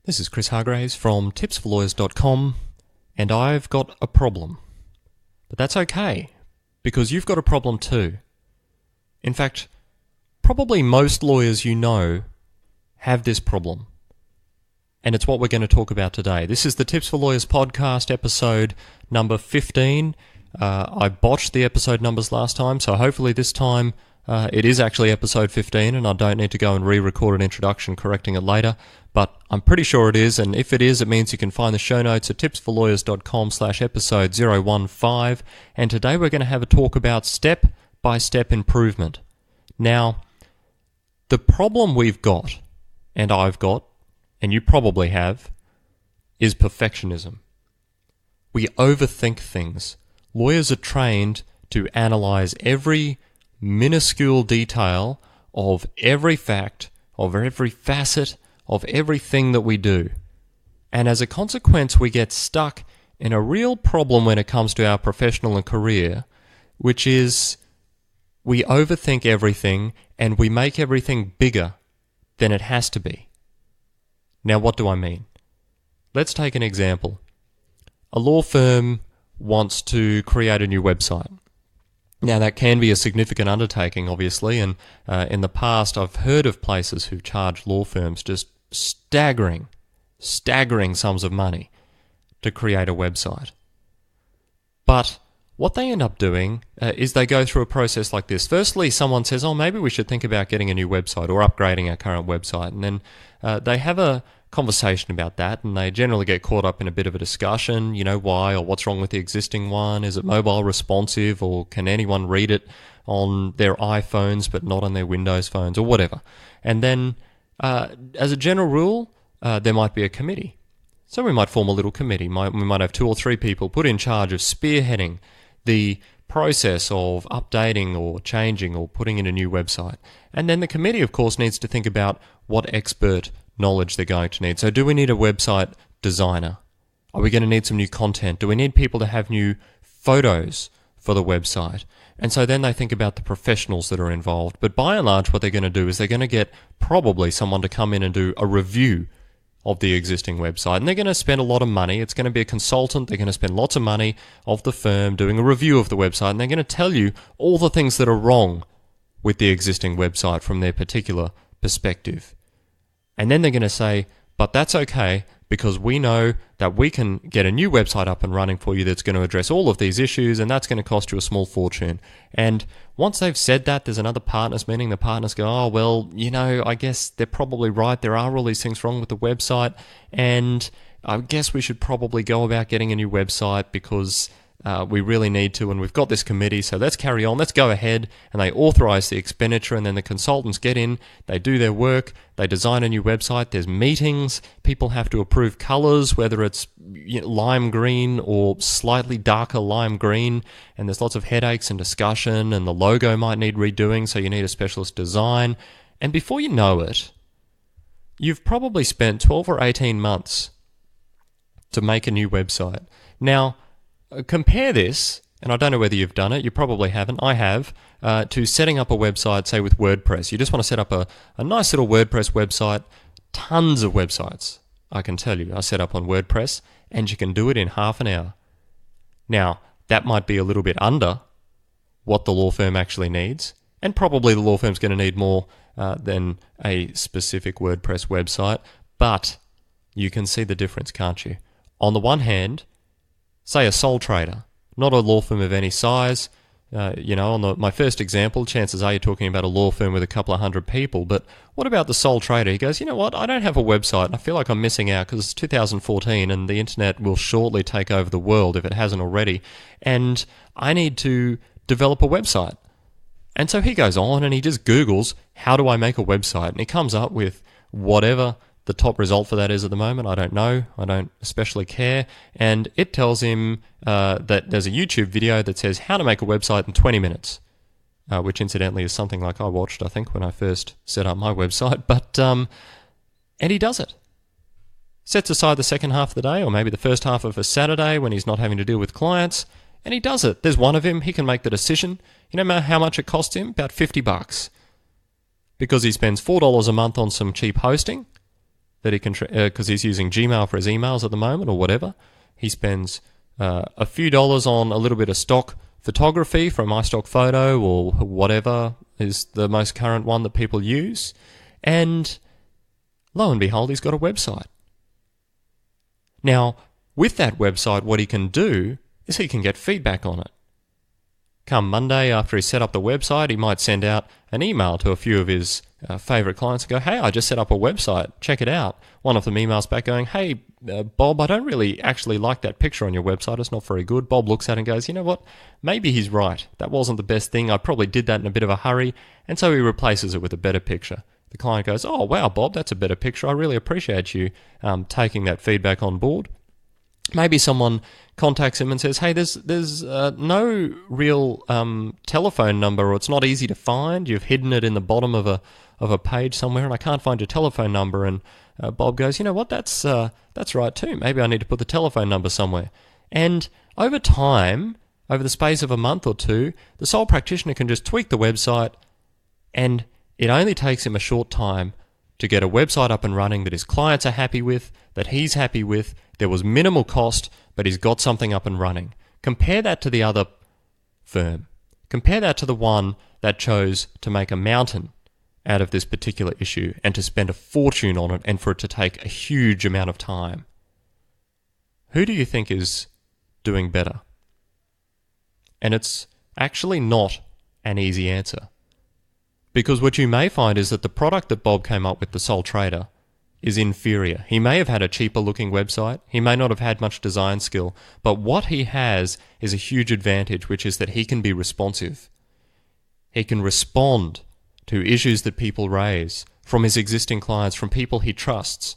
This is Chris Hargraves from tipsforlawyers.com, and I've got a problem. But that's okay, because you've got a problem too. In fact, probably most lawyers you know have this problem. And it's what we're going to talk about today. This is the Tips for Lawyers podcast, episode number 15. I botched the episode numbers last time, so hopefully this time it is actually episode 15 and I don't need to go and re-record an introduction correcting it later. But I'm pretty sure it is, and if it is, it means you can find the show notes at tipsforlawyers.com/episode 015. And today we're going to have a talk about step-by-step improvement. Now, the problem we've got, and I've got, and you probably have, is perfectionism. We overthink things. Lawyers are trained to analyze every minuscule detail of every fact, of every facet, of everything that we do. And as a consequence, we get stuck in a real problem when it comes to our professional and career, which is we overthink everything and we make everything bigger than it has to be. Now, what do I mean? Let's take an example. A law firm wants to create a new website. Now, that can be a significant undertaking, obviously, and in the past I've heard of places who charge law firms just staggering sums of money to create a website. But what they end up doing is they go through a process like this. Firstly, someone says, maybe we should think about getting a new website or upgrading our current website. And then they have a conversation about that, and they generally get caught up in a bit of a discussion, why or what's wrong with the existing one. Is it mobile responsive, or can anyone read it on their iPhones but not on their Windows phones, or whatever. And then as a general rule, there might be a committee. So we might form a little committee. We might have 2 or 3 people put in charge of spearheading the process of updating or changing or putting in a new website. And then the committee, of course, needs to think about what expert knowledge they're going to need. So do we need a website designer? Are we going to need some new content? Do we need people to have new photos for the website? And so then they think about the professionals that are involved. But by and large, what they're going to do is they're going to get probably someone to come in and do a review of the existing website. And they're going to spend a lot of money. It's going to be a consultant. They're going to spend lots of money of the firm doing a review of the website. And they're going to tell you all the things that are wrong with the existing website from their particular perspective. And then they're going to say, but that's okay, because we know that we can get a new website up and running for you that's going to address all of these issues, and that's going to cost you a small fortune. And once they've said that, there's another partners meeting. The partners go, I guess they're probably right. There are all these things wrong with the website, and I guess we should probably go about getting a new website because we really need to, and we've got this committee, so let's carry on, let's go ahead. And they authorize the expenditure, and then the consultants get in, they do their work, they design a new website, there's meetings, people have to approve colors, whether it's lime green or slightly darker lime green, and there's lots of headaches and discussion, and the logo might need redoing, so you need a specialist design. And before you know it, you've probably spent 12 or 18 months to make a new website. Now, compare this, and I don't know whether you've done it, you probably haven't, I have, to setting up a website, say with WordPress. You just want to set up a nice little WordPress website. Tons of websites, I can tell you, are set up on WordPress, and you can do it in half an hour. Now, that might be a little bit under what the law firm actually needs, and probably the law firm's going to need more than a specific WordPress website, but you can see the difference, can't you? On the one hand, say a sole trader, not a law firm of any size. On my first example, chances are you're talking about a law firm with a couple of hundred people. But what about the sole trader? He goes, you know what, I don't have a website and I feel like I'm missing out because it's 2014 and the internet will shortly take over the world if it hasn't already. And I need to develop a website. And so he goes on and he just Googles, how do I make a website? And he comes up with whatever the top result for that is at the moment. I don't know. I don't especially care. And it tells him that there's a YouTube video that says how to make a website in 20 minutes, which incidentally is something like I watched, I think, when I first set up my website. But and he does it. Sets aside the second half of the day, or maybe the first half of a Saturday when he's not having to deal with clients, and he does it. There's one of him. He can make the decision. You know how much it costs him? About $50. Because he spends $4 a month on some cheap hosting. that he can, because he's using Gmail for his emails at the moment or whatever. He spends a few dollars on a little bit of stock photography from iStock Photo or whatever is the most current one that people use. And lo and behold, he's got a website. Now, with that website, what he can do is he can get feedback on it. Come Monday, after he set up the website, he might send out an email to a few of his favorite clients and go, hey, I just set up a website, check it out. One of them emails back going, hey, Bob, I don't really actually like that picture on your website. It's not very good. Bob looks at it and goes, you know what? Maybe he's right. That wasn't the best thing. I probably did that in a bit of a hurry. And so he replaces it with a better picture. The client goes, oh, wow, Bob, that's a better picture. I really appreciate you taking that feedback on board. Maybe someone contacts him and says, hey, there's no real telephone number, or it's not easy to find. You've hidden it in the bottom of a page somewhere, and I can't find your telephone number. And Bob goes, you know what, that's right too. Maybe I need to put the telephone number somewhere. And over time, over the space of a month or two, the sole practitioner can just tweak the website, and it only takes him a short time to get a website up and running that his clients are happy with, that he's happy with. There was minimal cost, but he's got something up and running. Compare that to the other firm. Compare that to the one that chose to make a mountain out of this particular issue and to spend a fortune on it and for it to take a huge amount of time. Who do you think is doing better? And it's actually not an easy answer. Because what you may find is that the product that Bob came up with, the sole trader, is inferior. He may have had a cheaper looking website. He may not have had much design skill. But what he has is a huge advantage, which is that he can be responsive. He can respond to issues that people raise from his existing clients, from people he trusts.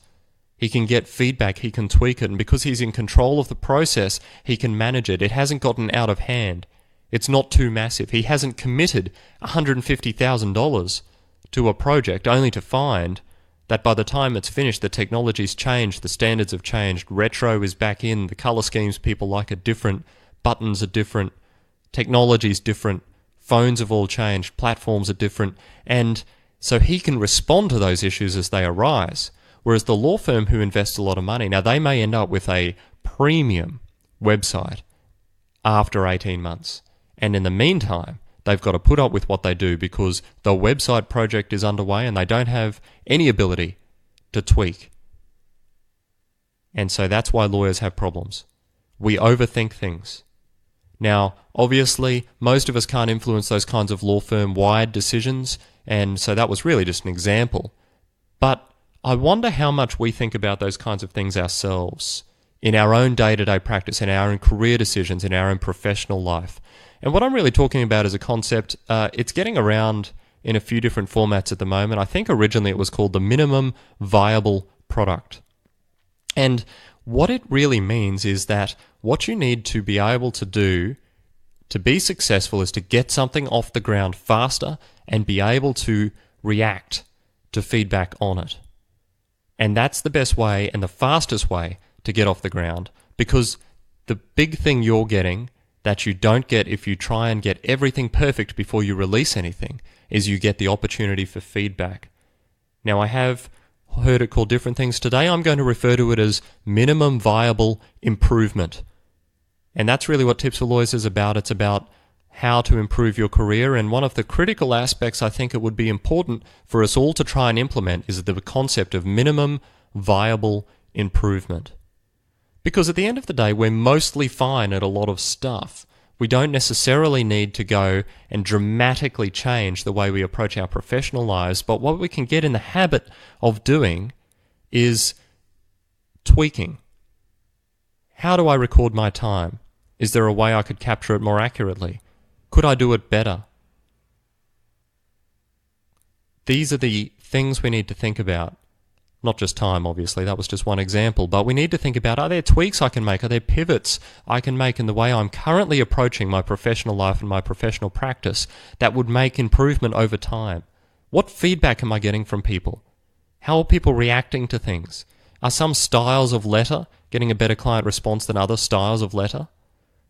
He can get feedback, he can tweak it, and because he's in control of the process, he can manage it. It hasn't gotten out of hand. It's not too massive. He hasn't committed $150,000 to a project only to find that by the time it's finished, the technology's changed, the standards have changed, retro is back in, the color schemes people like are different, buttons are different, technology's different, phones have all changed, platforms are different, and so he can respond to those issues as they arise. Whereas the law firm who invests a lot of money, now they may end up with a premium website after 18 months. And in the meantime, they've got to put up with what they do because the website project is underway and they don't have any ability to tweak. And so that's why lawyers have problems. We overthink things. Now, obviously, most of us can't influence those kinds of law firm-wide decisions, and so that was really just an example. But I wonder how much we think about those kinds of things ourselves in our own day-to-day practice, in our own career decisions, in our own professional life. And what I'm really talking about is a concept, it's getting around in a few different formats at the moment. I think originally it was called the minimum viable product. And what it really means is that what you need to be able to do to be successful is to get something off the ground faster and be able to react to feedback on it. And that's the best way and the fastest way to get off the ground, because the big thing you're getting that you don't get if you try and get everything perfect before you release anything is you get the opportunity for feedback. Now, I have heard it called different things. Today I'm going to refer to it as minimum viable improvement. And that's really what Tips for Lawyers is about. It's about how to improve your career, and one of the critical aspects I think it would be important for us all to try and implement is the concept of minimum viable improvement. Because at the end of the day, we're mostly fine at a lot of stuff. We don't necessarily need to go and dramatically change the way we approach our professional lives, but what we can get in the habit of doing is tweaking. How do I record my time? Is there a way I could capture it more accurately? Could I do it better? These are the things we need to think about. Not just time, obviously, that was just one example, but we need to think about, are there tweaks I can make? Are there pivots I can make in the way I'm currently approaching my professional life and my professional practice that would make improvement over time? What feedback am I getting from people? How are people reacting to things? Are some styles of letter getting a better client response than other styles of letter?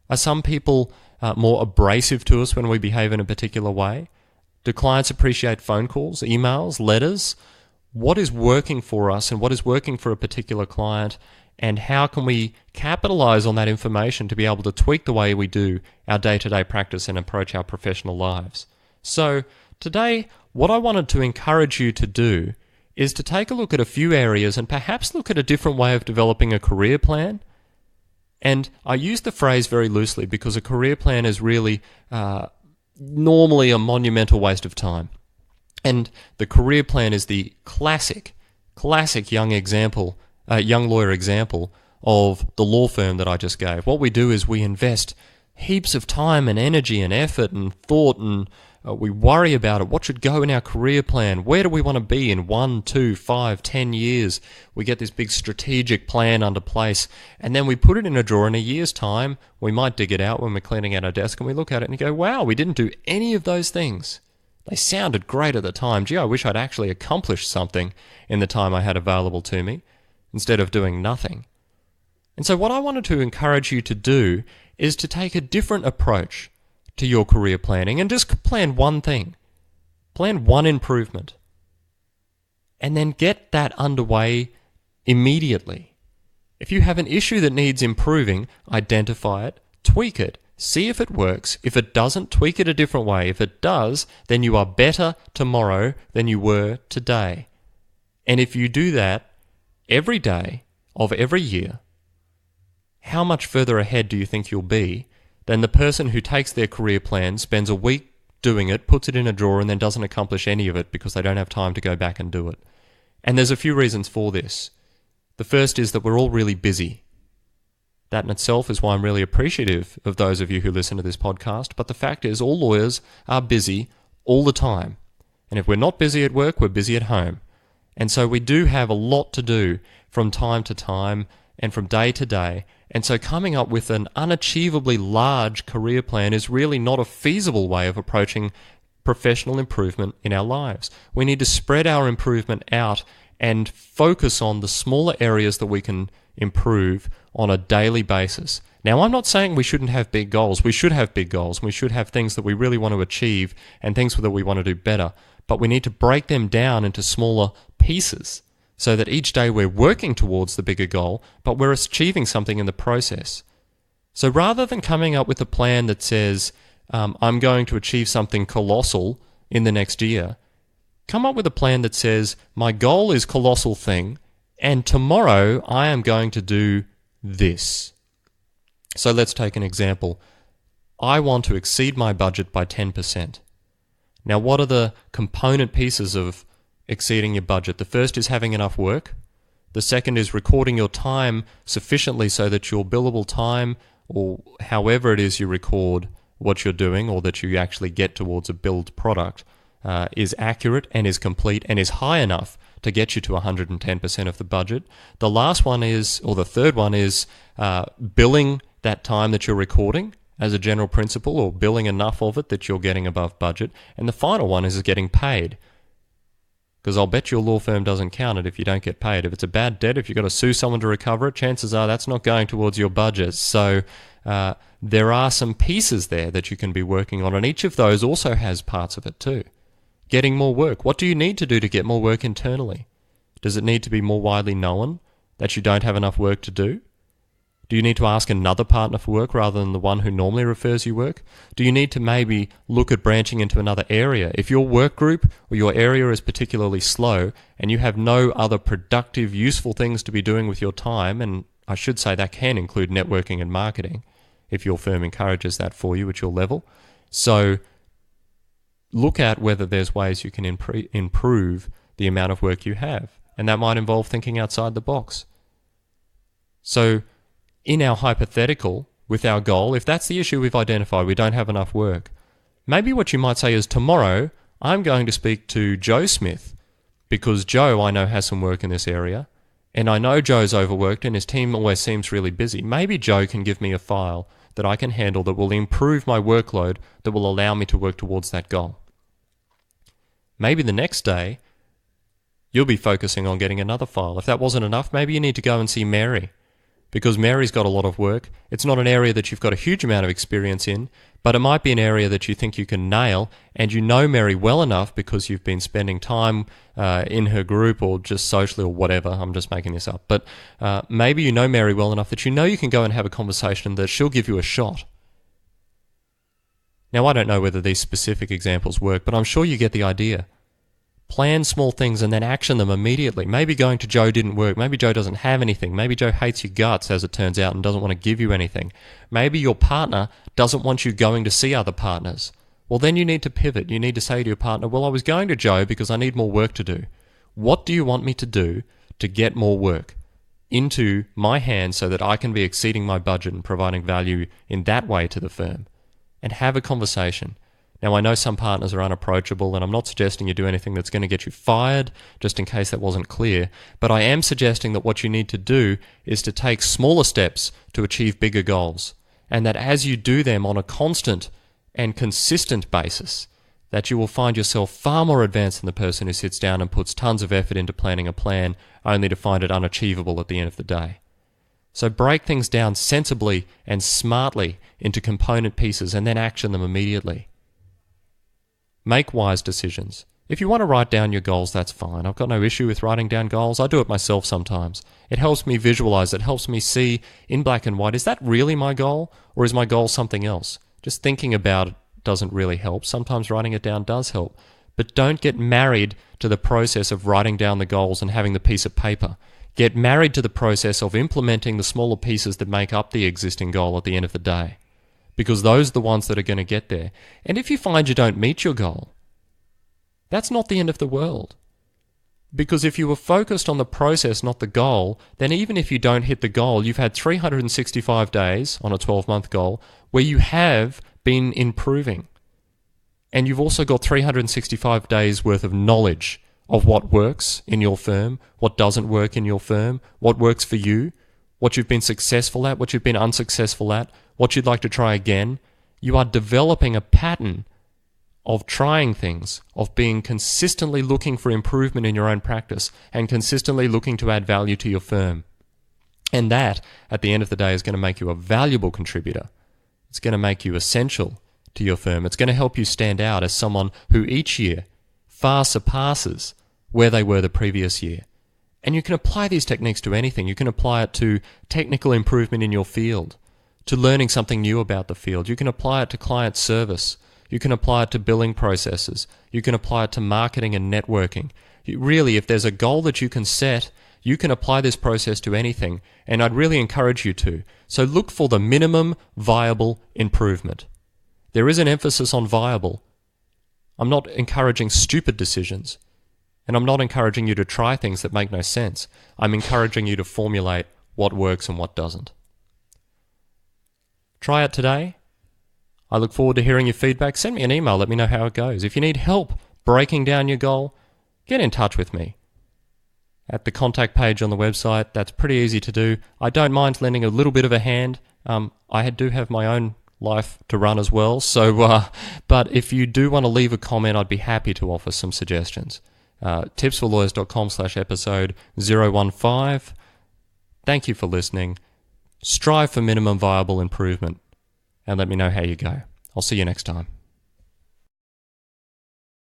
Are some people more abrasive to us when we behave in a particular way? Do clients appreciate phone calls, emails, letters? what is working for us and what is working for a particular client, and how can we capitalize on that information to be able to tweak the way we do our day-to-day practice and approach our professional lives. So today, what I wanted to encourage you to do is to take a look at a few areas and perhaps look at a different way of developing a career plan. And I use the phrase very loosely because a career plan is really normally a monumental waste of time. And the career plan is the classic young lawyer example of the law firm that I just gave. What we do is we invest heaps of time and energy and effort and thought, and we worry about it. What should go in our career plan? Where do we want to be in 1, 2, 5, 10 years? We get this big strategic plan under place, and then we put it in a drawer. In a year's time, we might dig it out when we're cleaning out our desk, and we look at it and go, wow, we didn't do any of those things. They sounded great at the time. Gee, I wish I'd actually accomplished something in the time I had available to me, instead of doing nothing. And so what I wanted to encourage you to do is to take a different approach to your career planning and just plan one thing. Plan one improvement. And then get that underway immediately. If you have an issue that needs improving, identify it, tweak it, see if it works. If it doesn't, tweak it a different way. If it does, then you are better tomorrow than you were today. And if you do that every day of every year, how much further ahead do you think you'll be than the person who takes their career plan, spends a week doing it, puts it in a drawer, and then doesn't accomplish any of it because they don't have time to go back and do it? And there's a few reasons for this. The first is that we're all really busy. That in itself is why I'm really appreciative of those of you who listen to this podcast. But the fact is, all lawyers are busy all the time. And if we're not busy at work, we're busy at home. And so we do have a lot to do from time to time and from day to day. And so coming up with an unachievably large career plan is really not a feasible way of approaching professional improvement in our lives. We need to spread our improvement out and focus on the smaller areas that we can improve on a daily basis. Now, I'm not saying we shouldn't have big goals. We should have big goals. We should have things that we really want to achieve and things that we want to do better. But we need to break them down into smaller pieces so that each day we're working towards the bigger goal, but we're achieving something in the process. So rather than coming up with a plan that says, I'm going to achieve something colossal in the next year, come up with a plan that says, my goal is colossal thing, and tomorrow I am going to do this. So let's take an example. I want to exceed my budget by 10%. Now, what are the component pieces of exceeding your budget? The first is having enough work. The second is recording your time sufficiently so that your billable time, or however it is you record what you're doing or that you actually get towards a billed product, is accurate and is complete and is high enough to get you to 110% of the budget. The last one is, or the third one is, billing that time that you're recording as a general principle, or billing enough of it that you're getting above budget. And the final one is getting paid. Because I'll bet your law firm doesn't count it if you don't get paid. If it's a bad debt, if you've got to sue someone to recover it, chances are that's not going towards your budget. So there are some pieces there that you can be working on, and each of those also has parts of it too. Getting more work. What do you need to do to get more work internally? Does it need to be more widely known that you don't have enough work to do? Do you need to ask another partner for work rather than the one who normally refers you work? Do you need to maybe look at branching into another area? If your work group or your area is particularly slow and you have no other productive, useful things to be doing with your time, and I should say that can include networking and marketing if your firm encourages that for you at your level. So look at whether there's ways you can improve the amount of work you have. And that might involve thinking outside the box. So in our hypothetical, with our goal, if that's the issue we've identified, we don't have enough work, maybe what you might say is, tomorrow I'm going to speak to Joe Smith because Joe, I know, has some work in this area, and I know Joe's overworked and his team always seems really busy. Maybe Joe can give me a file that I can handle that will improve my workload, that will allow me to work towards that goal. Maybe the next day, you'll be focusing on getting another file. If that wasn't enough, maybe you need to go and see Mary. because Mary's got a lot of work. It's not an area that you've got a huge amount of experience in, but it might be an area that you think you can nail, and you know Mary well enough because you've been spending time in her group or just socially or whatever. I'm just making this up. But maybe you know Mary well enough that you know you can go and have a conversation that she'll give you a shot. Now, I don't know whether these specific examples work, but I'm sure you get the idea. Plan small things and then action them immediately. Maybe going to Joe didn't work. Maybe Joe doesn't have anything. Maybe Joe hates your guts, as it turns out, and doesn't want to give you anything. Maybe your partner doesn't want you going to see other partners. Well, then you need to pivot. You need to say to your partner, well, I was going to Joe because I need more work to do. What do you want me to do to get more work into my hands so that I can be exceeding my budget and providing value in that way to the firm? And have a conversation. Now, I know some partners are unapproachable, and I'm not suggesting you do anything that's going to get you fired, just in case that wasn't clear, but I am suggesting that what you need to do is to take smaller steps to achieve bigger goals, and that as you do them on a constant and consistent basis, that you will find yourself far more advanced than the person who sits down and puts tons of effort into planning a plan, only to find it unachievable at the end of the day. So break things down sensibly and smartly into component pieces and then action them immediately. Make wise decisions. If you want to write down your goals, that's fine. I've got no issue with writing down goals. I do it myself sometimes. It helps me visualize. It helps me see in black and white, is that really my goal, or is my goal something else? Just thinking about it doesn't really help. Sometimes writing it down does help. But don't get married to the process of writing down the goals and having the piece of paper. Get married to the process of implementing the smaller pieces that make up the existing goal at the end of the day. Because those are the ones that are going to get there. And if you find you don't meet your goal, that's not the end of the world. Because if you were focused on the process, not the goal, then even if you don't hit the goal, you've had 365 days on a 12-month goal where you have been improving. And you've also got 365 days worth of knowledge of what works in your firm, what doesn't work in your firm, what works for you, what you've been successful at, what you've been unsuccessful at, what you'd like to try again. You are developing a pattern of trying things, of being consistently looking for improvement in your own practice and consistently looking to add value to your firm. And that, at the end of the day, is going to make you a valuable contributor. It's going to make you essential to your firm. It's going to help you stand out as someone who each year far surpasses where they were the previous year. And you can apply these techniques to anything. You can apply it to technical improvement in your field, to learning something new about the field. You can apply it to client service. You can apply it to billing processes. You can apply it to marketing and networking. Really, if there's a goal that you can set, you can apply this process to anything, and I'd really encourage you to. So look for the minimum viable improvement. There is an emphasis on viable. I'm not encouraging stupid decisions, and I'm not encouraging you to try things that make no sense. I'm encouraging you to formulate what works and what doesn't. Try it today. I look forward to hearing your feedback. Send me an email. Let me know how it goes. If you need help breaking down your goal, get in touch with me. At the contact page on the website, that's pretty easy to do. I don't mind lending a little bit of a hand. I do have my own life to run as well. So, but if you do want to leave a comment, I'd be happy to offer some suggestions. tipsforlawyers.com/episode 015. Thank you for listening. Strive for minimum viable improvement, and let me know how you go. I'll see you next time.